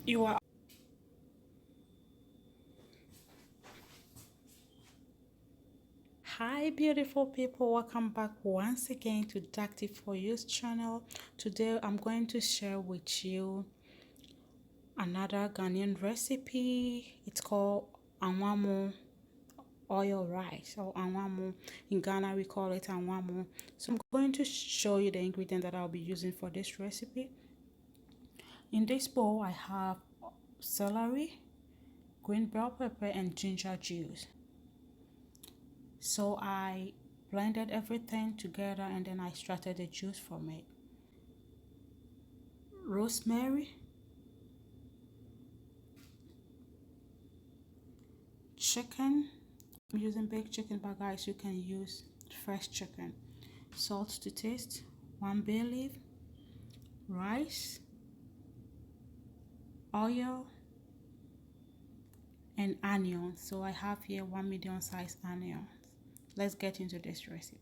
You are Hi beautiful people, welcome back once again to Dactive for You's channel. Today I'm going to share with you another Ghanaian recipe. It's called angwamu oil rice, or angwamu. In Ghana we call it angwamu. So I'm going to show you the ingredient that I'll be using for this recipe. In this bowl I have celery, green bell pepper and ginger juice. So I blended everything together and then I extracted the juice from it. Rosemary, chicken. I'm using baked chicken, but guys, you can use fresh chicken. Salt to taste, 1 bay leaf, rice, oil, and onions. So I have here 1 medium-sized onion. Let's get into this recipe.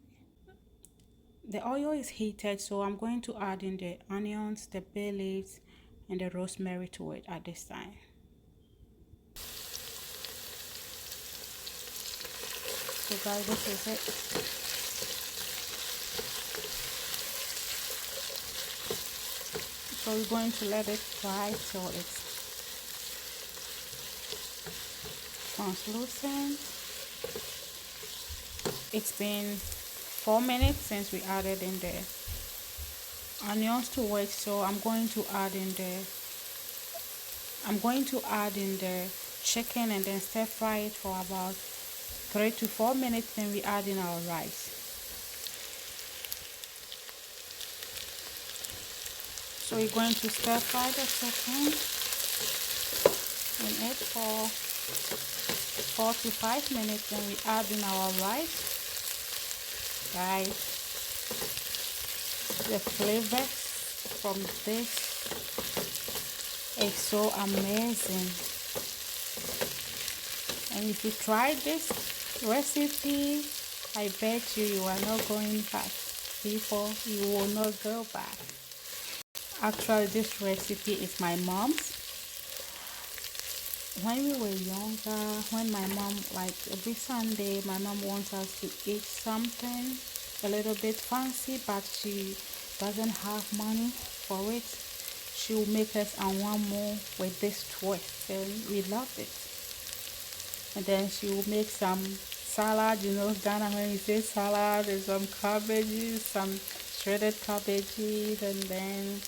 The oil is heated, so I'm going to add in the onions, the bay leaves, and the rosemary to it at this time. So guys, this is it. So we're going to let it fry till it's translucent. It's been 4 minutes since we added in the onions to it, so I'm going to add in the chicken and then stir fry it for about 3 to 4 minutes. Then we add in our rice. So we're going to stir fry the chicken in it for 4 to 5 minutes. Then we add in our rice. Guys, the flavor from this is so amazing, and if you try this recipe, I bet you are not going back. People, you will not go back. Actually, this recipe is my mom's. When we were younger, when my mom, like every Sunday, my mom wants us to eat something a little bit fancy, but she doesn't have money for it. She will make us angwamu with this twist, and we love it. And then she will make some salad. You know, Ghana, when you say salad, there's some cabbages, some shredded cabbages, and then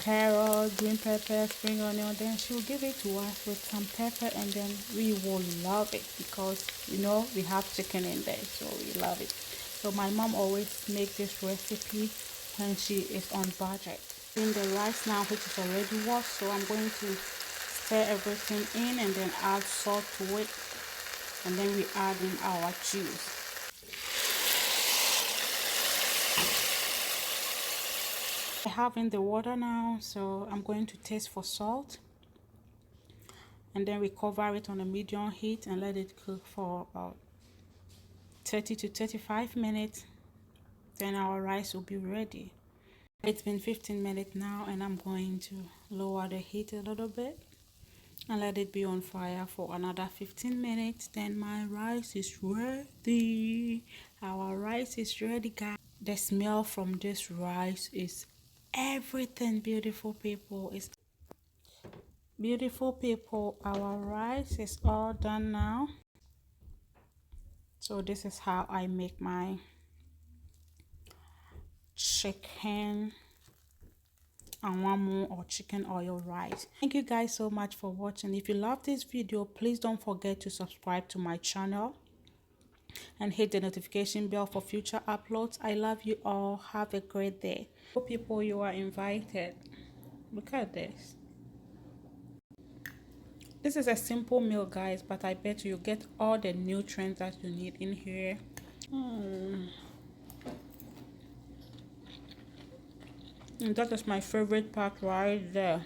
carrot, green pepper, spring onion. Then she will give it to us with some pepper, and then we will love it because, you know, we have chicken in there, so we love it. So my mom always makes this recipe when she is on budget. In the rice now, which is already washed, so I'm going to stir everything in and then add salt to it, and then we add in our juice. I have in the water now, so I'm going to taste for salt, and then we cover it on a medium heat and let it cook for about 30 to 35 minutes. Then our rice will be ready. It's been 15 minutes now, and I'm going to lower the heat a little bit and let it be on fire for another 15 minutes. Then my rice is ready. Our rice is ready, guys. The smell from this rice is everything, beautiful people. It's beautiful people. Our rice is all done now. So this is how I make my chicken angwamu or chicken oil rice. Thank you guys so much for watching. If you love this video, please don't forget to subscribe to my channel and hit the notification bell for future uploads. I love you all. Have a great day. People, you are invited. Look at this. This is a simple meal, guys, but I bet you get all the nutrients that you need in here. And that is my favorite part right there.